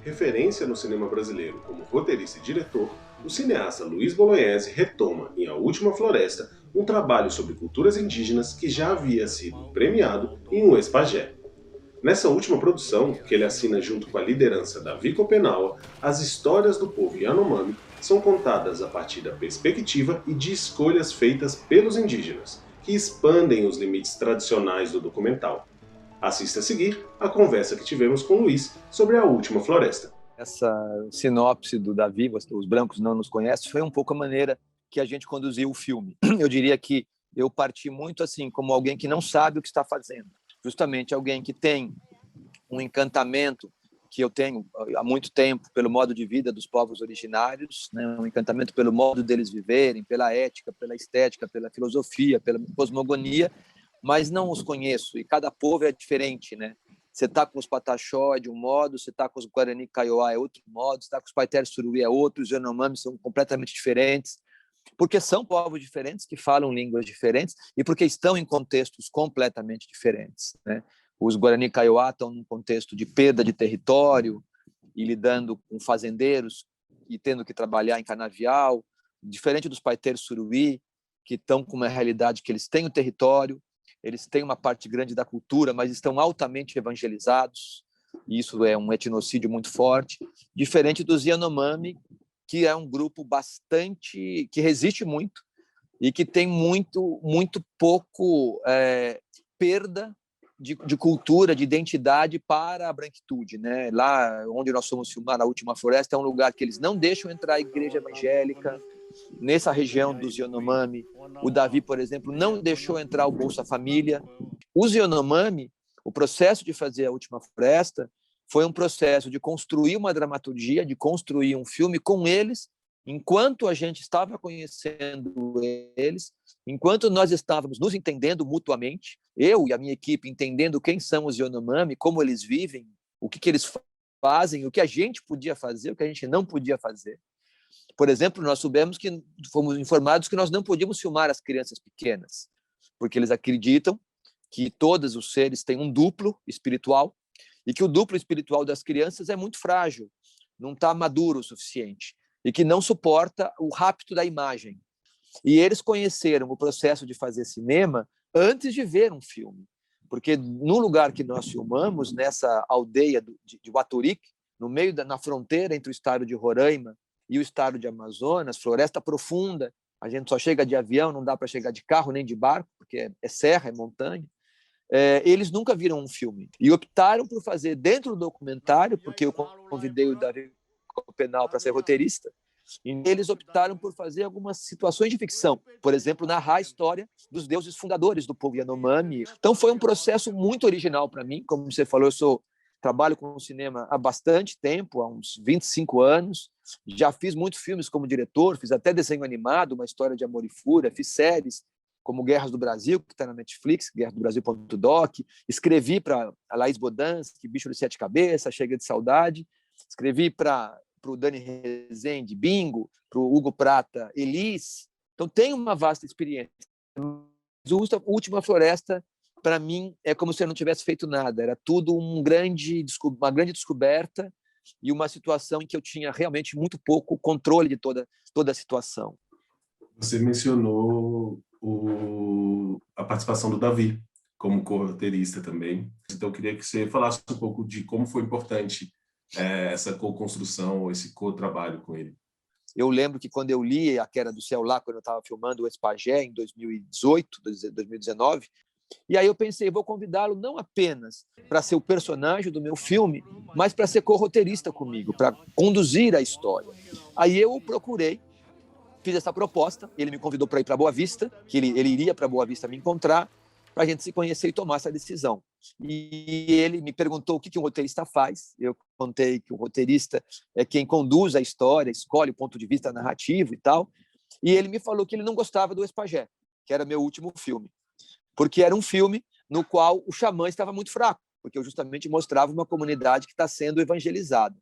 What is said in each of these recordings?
Referência no cinema brasileiro como roteirista e diretor, o cineasta Luiz Bolognese retoma, em A Última Floresta, um trabalho sobre culturas indígenas que já havia sido premiado em Um Ex-Pajé. Nessa última produção, que ele assina junto com a liderança Davi Copenaua, as histórias do povo Yanomami são contadas a partir da perspectiva e de escolhas feitas pelos indígenas, que expandem os limites tradicionais do documental. Assista a seguir a conversa que tivemos com Luiz sobre A Última Floresta. Essa sinopse do Davi, Os Brancos Não Nos Conhecem, foi um pouco a maneira que a gente conduziu o filme. Eu diria que eu parti muito assim, como alguém que não sabe o que está fazendo. Justamente alguém que tem um encantamento que eu tenho há muito tempo pelo modo de vida dos povos originários, né? Um encantamento pelo modo deles viverem, pela ética, pela estética, pela filosofia, pela cosmogonia, mas não os conheço, e cada povo é diferente, né? Você está com os Pataxó é de um modo, você está com os Guarani Kaiowá é outro modo, você está com os Paiter Suruí é outro, os Yanomami são completamente diferentes, porque são povos diferentes que falam línguas diferentes e porque estão em contextos completamente diferentes, né? Os Guarani Kaiowá estão num contexto de perda de território e lidando com fazendeiros e tendo que trabalhar em canavial, diferente dos Paiter Suruí, que estão com uma realidade que eles têm o território, eles têm uma parte grande da cultura, mas estão altamente evangelizados, e isso é um etnocídio muito forte, diferente dos Yanomami, que é um grupo bastante, que resiste muito e que tem muito pouco perda de cultura, de identidade para a branquitude, né? Lá onde nós fomos filmar A Última Floresta é um lugar que eles não deixam entrar a igreja evangélica. Nessa região dos Yanomami, o Davi, por exemplo, não deixou entrar o Bolsa Família. Os Yanomami, o processo de fazer A Última Floresta foi um processo de construir uma dramaturgia, de construir um filme com eles, enquanto a gente estava conhecendo eles, enquanto nós estávamos nos entendendo mutuamente, eu e a minha equipe entendendo quem são os Yanomami, como eles vivem, o que eles fazem, o que a gente podia fazer, o que a gente não podia fazer. Por exemplo, nós fomos informados que nós não podíamos filmar as crianças pequenas, porque eles acreditam que todos os seres têm um duplo espiritual e que o duplo espiritual das crianças é muito frágil, não está maduro o suficiente e que não suporta o rapto da imagem. E eles conheceram o processo de fazer cinema antes de ver um filme, porque no lugar que nós filmamos, nessa aldeia de Huaturique, na fronteira entre o estado de Roraima e o estado de Amazonas, floresta profunda, a gente só chega de avião, não dá para chegar de carro nem de barco, porque é serra, é montanha. Eles nunca viram um filme e optaram por fazer dentro do documentário, porque eu convidei o Davi Copenau para ser roteirista, e eles optaram por fazer algumas situações de ficção, por exemplo, narrar a história dos deuses fundadores do povo Yanomami. Então foi um processo muito original para mim, como você falou, trabalho com cinema há bastante tempo, há uns 25 anos, já fiz muitos filmes como diretor, fiz até desenho animado, Uma História de Amor e Fúria, fiz séries como Guerras do Brasil, que está na Netflix, guerradobrasil.doc, escrevi para a Laís Bodansky, Bicho de Sete Cabeças, Chega de Saudade, escrevi para o Dani Rezende, Bingo, para o Hugo Prata, Elis. Então, tenho uma vasta experiência. A Última Floresta, para mim, é como se eu não tivesse feito nada. Era tudo uma grande descoberta e uma situação em que eu tinha realmente muito pouco controle de toda a situação. Você mencionou a participação do Davi como co-roteirista também. Então, eu queria que você falasse um pouco de como foi importante essa co-construção, esse co-trabalho com ele. Eu lembro que quando eu li A Queda do Céu lá, quando eu estava filmando o Ex-Pajé, em 2018, 2019, e aí eu pensei, vou convidá-lo não apenas para ser o personagem do meu filme, mas para ser co-roteirista comigo, para conduzir a história. Aí eu o procurei, fiz essa proposta, ele me convidou para ir para Boa Vista, que ele iria para Boa Vista me encontrar, para a gente se conhecer e tomar essa decisão. E ele me perguntou o que um roteirista faz. Eu contei que o roteirista é quem conduz a história, escolhe o ponto de vista narrativo e tal. E ele me falou que ele não gostava do Ex-Pajé, que era meu último filme, porque era um filme no qual o xamã estava muito fraco, porque eu justamente mostrava uma comunidade que está sendo evangelizada.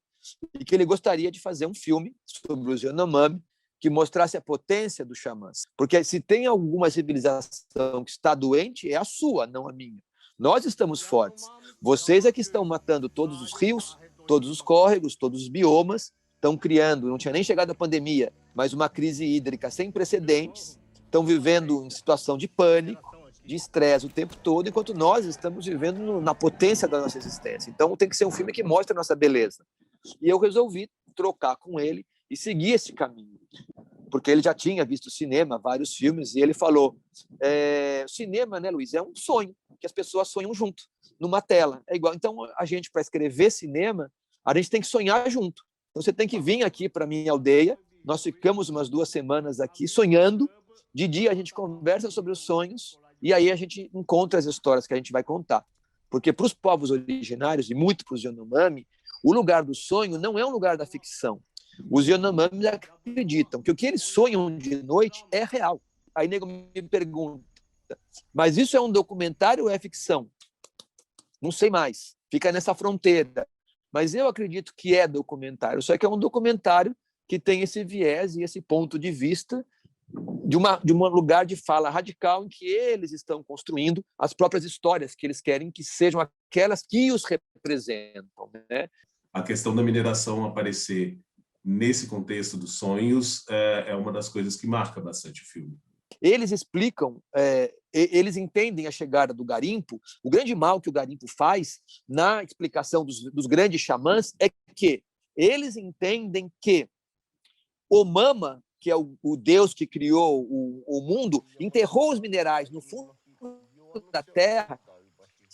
E que ele gostaria de fazer um filme sobre os Yanomami, que mostrasse a potência dos xamãs. Porque se tem alguma civilização que está doente, é a sua, não a minha. Nós estamos fortes. Vocês é que estão matando todos os rios, todos os córregos, todos os biomas, estão criando, não tinha nem chegado a pandemia, mas uma crise hídrica sem precedentes, estão vivendo em situação de pânico, de estresse o tempo todo, enquanto nós estamos vivendo na potência da nossa existência. Então tem que ser um filme que mostre a nossa beleza. E eu resolvi trocar com ele e seguir esse caminho, porque ele já tinha visto cinema, vários filmes, e ele falou, cinema, né, Luiz, é um sonho, que as pessoas sonham junto, numa tela. É igual. Então, a gente, para escrever cinema, a gente tem que sonhar junto. Então, você tem que vir aqui para a minha aldeia, nós ficamos umas 2 semanas aqui sonhando, de dia a gente conversa sobre os sonhos, e aí a gente encontra as histórias que a gente vai contar. Porque para os povos originários, e muito para os Yanomami, o lugar do sonho não é um lugar da ficção. Os Yanomami acreditam que o que eles sonham de noite é real. Aí nego me pergunta, mas isso é um documentário ou é ficção? Não sei mais, fica nessa fronteira. Mas eu acredito que é documentário, só que é um documentário que tem esse viés e esse ponto de vista de um lugar de fala radical em que eles estão construindo as próprias histórias que eles querem que sejam aquelas que os representam, né? A questão da mineração aparecer nesse contexto dos sonhos é uma das coisas que marca bastante o filme. Eles explicam, eles entendem a chegada do garimpo. O grande mal que o garimpo faz, na explicação dos grandes xamãs, é que eles entendem que o Mama, que é o Deus que criou o mundo, enterrou os minerais no fundo da terra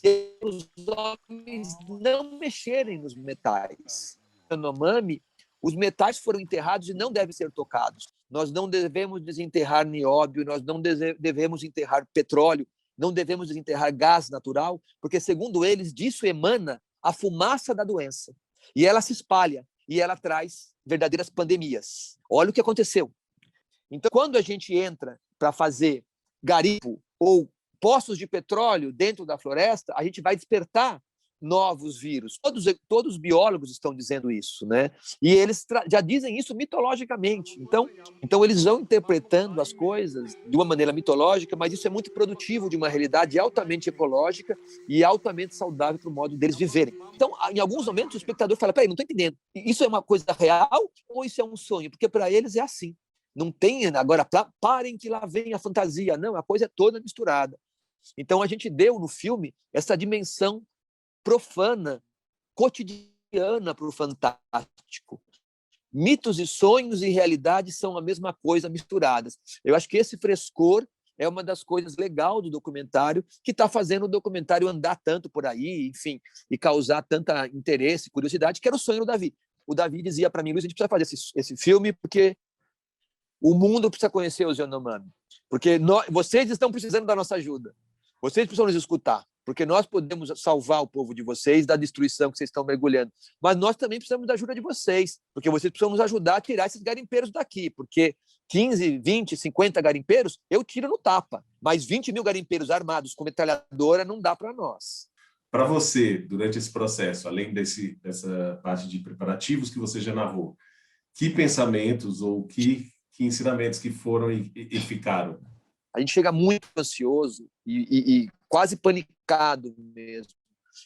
e os homens não mexerem nos metais. No Yanomami, os metais foram enterrados e não devem ser tocados. Nós não devemos desenterrar nióbio, nós não devemos enterrar petróleo, não devemos desenterrar gás natural, porque, segundo eles, disso emana a fumaça da doença. E ela se espalha, e ela traz verdadeiras pandemias. Olha o que aconteceu. Então, quando a gente entra para fazer garimpo ou poços de petróleo dentro da floresta, a gente vai despertar novos vírus. Todos os biólogos estão dizendo isso, né? E eles já dizem isso mitologicamente. Então, eles vão interpretando as coisas de uma maneira mitológica, mas isso é muito produtivo de uma realidade altamente ecológica e altamente saudável para o modo deles viverem. Então, em alguns momentos, o espectador fala, peraí, não estou entendendo. Isso é uma coisa real ou isso é um sonho? Porque para eles é assim. Não tem, agora, parem que lá vem a fantasia. Não, a coisa é toda misturada. Então, a gente deu no filme essa dimensão profana, cotidiana para o fantástico. Mitos e sonhos e realidade são a mesma coisa misturadas. Eu acho que esse frescor é uma das coisas legais do documentário, que está fazendo o documentário andar tanto por aí, enfim, e causar tanta interesse, curiosidade, que era o sonho do Davi. O Davi dizia para mim, Luiz, a gente precisa fazer esse filme porque o mundo precisa conhecer os Yanomami, porque vocês estão precisando da nossa ajuda. Vocês precisam nos escutar, porque nós podemos salvar o povo de vocês da destruição que vocês estão mergulhando. Mas nós também precisamos da ajuda de vocês, porque vocês precisam nos ajudar a tirar esses garimpeiros daqui, porque 15, 20, 50 garimpeiros eu tiro no tapa, mas 20 mil garimpeiros armados com metralhadora não dá para nós. Para você, durante esse processo, além dessa parte de preparativos que você já narrou, que pensamentos ou que ensinamentos que foram e ficaram? A gente chega muito ansioso e quase panicado mesmo.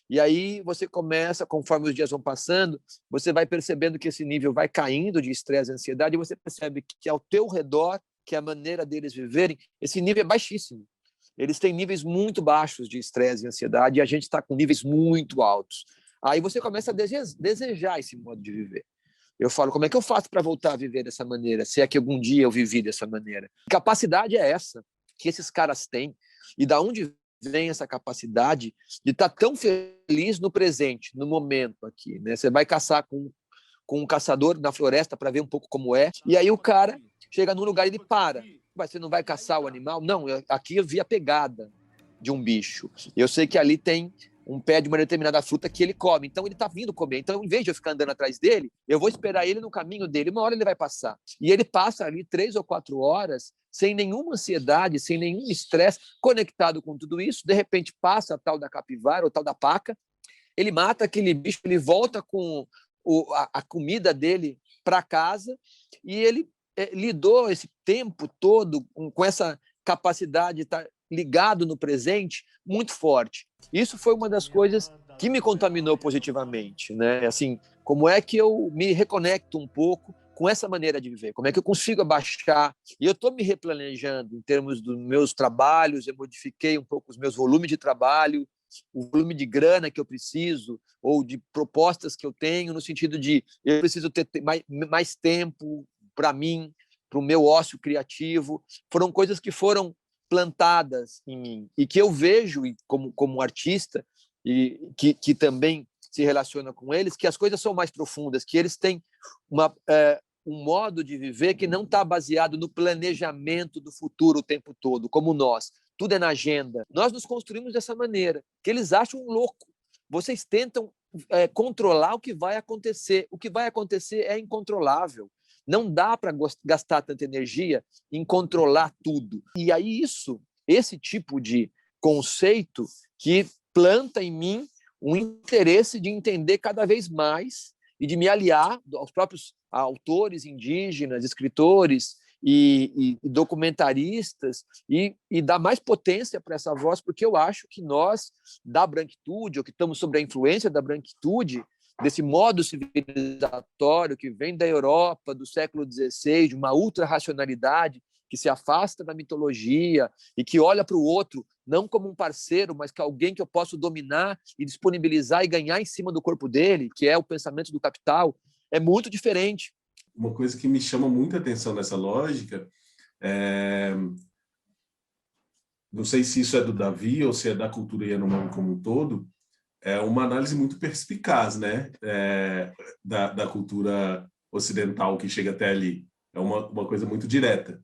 E aí você começa, conforme os dias vão passando, você vai percebendo que esse nível vai caindo de estresse e ansiedade, e você percebe que ao teu redor, que é a maneira deles viverem, esse nível é baixíssimo. Eles têm níveis muito baixos de estresse e ansiedade, e a gente está com níveis muito altos. Aí você começa a desejar esse modo de viver. Eu falo, como é que eu faço para voltar a viver dessa maneira, se é que algum dia eu vivi dessa maneira? Que capacidade é essa que esses caras têm? E da onde vem essa capacidade de estar tão feliz no presente, no momento aqui, né? Você vai caçar com um caçador na floresta para ver um pouco como é, e aí o cara chega num lugar e ele para. Você não vai caçar o animal? Não, aqui eu vi a pegada de um bicho. Eu sei que ali tem um pé de uma determinada fruta que ele come, então ele está vindo comer. Então, em vez de eu ficar andando atrás dele, eu vou esperar ele no caminho dele, uma hora ele vai passar. E ele passa ali 3 ou 4 horas sem nenhuma ansiedade, sem nenhum estresse, conectado com tudo isso. De repente passa a tal da capivara ou tal da paca, ele mata aquele bicho, ele volta com a comida dele para casa e ele lidou esse tempo todo com essa capacidade de estar ligado no presente muito forte. Isso foi uma das coisas que me contaminou positivamente, né? Assim, Como é que eu me reconecto um pouco com essa maneira de viver? Como é que eu consigo abaixar? E eu estou me replanejando em termos dos meus trabalhos, eu modifiquei um pouco os meus volumes de trabalho, o volume de grana que eu preciso, ou de propostas que eu tenho, no sentido de eu preciso ter mais tempo para mim, para o meu ócio criativo. Foram coisas que foram plantadas em mim e que eu vejo como artista e que também se relaciona com eles, que as coisas são mais profundas, que eles têm um modo de viver que não está baseado no planejamento do futuro o tempo todo, como nós. Tudo é na agenda. Nós nos construímos dessa maneira, que eles acham louco. Vocês tentam controlar o que vai acontecer. O que vai acontecer é incontrolável. Não dá para gastar tanta energia em controlar tudo. E aí esse tipo de conceito que planta em mim um interesse de entender cada vez mais e de me aliar aos próprios autores indígenas, escritores e documentaristas e dar mais potência para essa voz, porque eu acho que nós, da branquitude, ou que estamos sob a influência da branquitude, desse modo civilizatório que vem da Europa, do século XVI, de uma ultra-racionalidade que se afasta da mitologia e que olha para o outro não como um parceiro, mas que alguém que eu posso dominar e disponibilizar e ganhar em cima do corpo dele, que é o pensamento do capital, é muito diferente. Uma coisa que me chama muita atenção nessa lógica não sei se isso é do Davi ou se é da cultura Yanomami como um todo, é uma análise muito perspicaz, né? Da cultura ocidental que chega até ali. É uma coisa muito direta.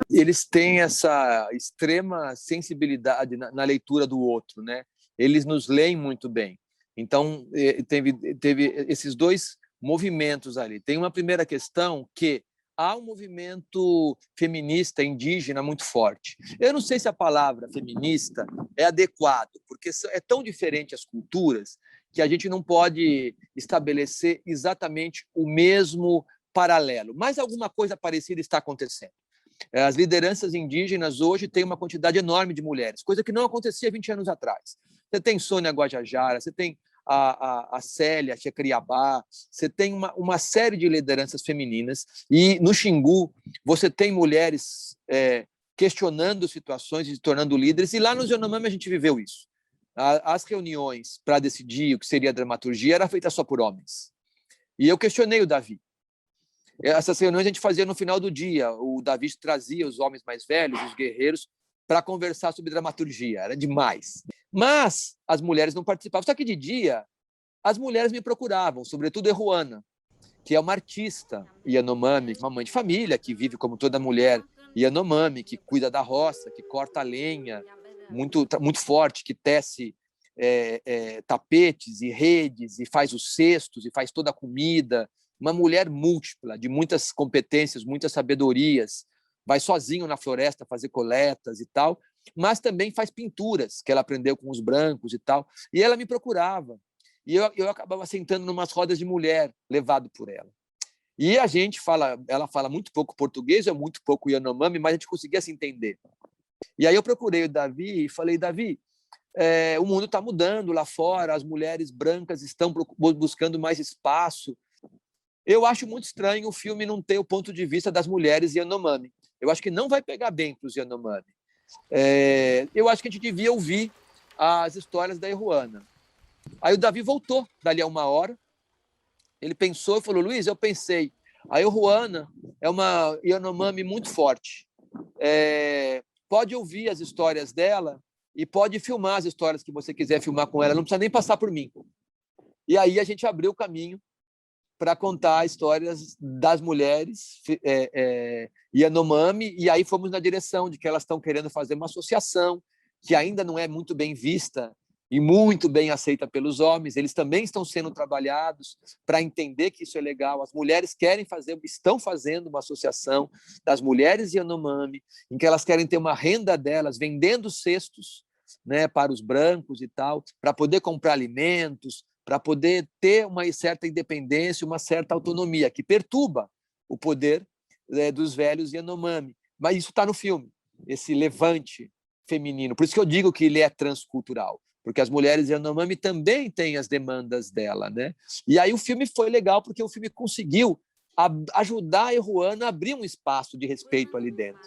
Eles têm essa extrema sensibilidade na leitura do outro, né? Eles nos leem muito bem. Então, teve esses dois movimentos ali. Tem uma primeira questão que há um movimento feminista indígena muito forte. Eu não sei se a palavra feminista é adequada, porque é tão diferente as culturas que a gente não pode estabelecer exatamente o mesmo paralelo, mas alguma coisa parecida está acontecendo. As lideranças indígenas hoje têm uma quantidade enorme de mulheres, coisa que não acontecia 20 anos atrás. Você tem Sônia Guajajara, você tem a Célia Checriabá, você tem uma série de lideranças femininas, e no Xingu você tem mulheres questionando situações e se tornando líderes, e lá nos Yanomami a gente viveu isso. As reuniões para decidir o que seria a dramaturgia eram feitas só por homens. E eu questionei o Davi. Essas reuniões a gente fazia no final do dia. O Davi trazia os homens mais velhos, os guerreiros, para conversar sobre dramaturgia. Era demais. Mas as mulheres não participavam. Só que de dia, as mulheres me procuravam, sobretudo Eruana, que é uma artista Yanomami, uma mãe de família, que vive como toda mulher Yanomami, que cuida da roça, que corta a lenha, muito, muito forte, que tece tapetes e redes, e faz os cestos, e faz toda a comida. Uma mulher múltipla, de muitas competências, muitas sabedorias, vai sozinho na floresta fazer coletas e tal, mas também faz pinturas, que ela aprendeu com os brancos e tal. E ela me procurava. E eu acabava sentando em umas rodas de mulher, levado por ela. E ela fala muito pouco português, eu muito pouco Yanomami, mas a gente conseguia se entender. E aí eu procurei o Davi e falei, Davi, o mundo está mudando lá fora, as mulheres brancas estão buscando mais espaço. Eu acho muito estranho o filme não ter o ponto de vista das mulheres Yanomami. Eu acho que não vai pegar bem para os Yanomami. Eu acho que a gente devia ouvir as histórias da Eruana. Aí o Davi voltou dali a 1 hora. Ele pensou e falou, Luiz, eu pensei. A Eruana é uma Yanomami muito forte. Pode ouvir as histórias dela e pode filmar as histórias que você quiser filmar com ela. Não precisa nem passar por mim. E aí a gente abriu o caminho para contar histórias das mulheres Yanomami, e aí fomos na direção de que elas estão querendo fazer uma associação que ainda não é muito bem vista e muito bem aceita pelos homens. Eles também estão sendo trabalhados para entender que isso é legal. As mulheres estão fazendo uma associação das mulheres Yanomami, em que elas querem ter uma renda delas vendendo cestos, né, para os brancos e tal, para poder comprar alimentos, para poder ter uma certa independência, uma certa autonomia, que perturba o poder dos velhos Yanomami. Mas isso está no filme, esse levante feminino. Por isso que eu digo que ele é transcultural, porque as mulheres Yanomami também têm as demandas dela, né? E aí o filme foi legal porque o filme conseguiu ajudar a Erruana a abrir um espaço de respeito ali dentro.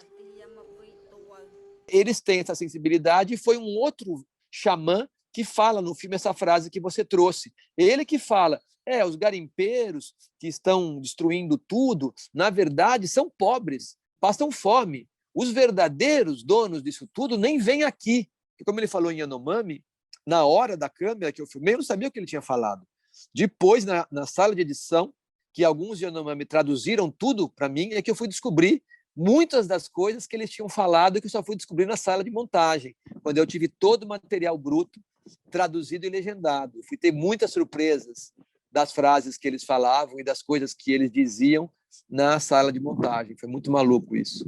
Eles têm essa sensibilidade e foi um outro xamã que fala no filme essa frase que você trouxe. Ele que fala, os garimpeiros que estão destruindo tudo, na verdade, são pobres, passam fome. Os verdadeiros donos disso tudo nem vêm aqui. E como ele falou em Yanomami, na hora da câmera que eu filmei, eu não sabia o que ele tinha falado. Depois, na sala de edição, que alguns Yanomami traduziram tudo para mim, é que eu fui descobrir muitas das coisas que eles tinham falado e que eu só fui descobrir na sala de montagem, quando eu tive todo o material bruto traduzido e legendado. Eu fui ter muitas surpresas das frases que eles falavam e das coisas que eles diziam na sala de montagem. Foi muito maluco isso.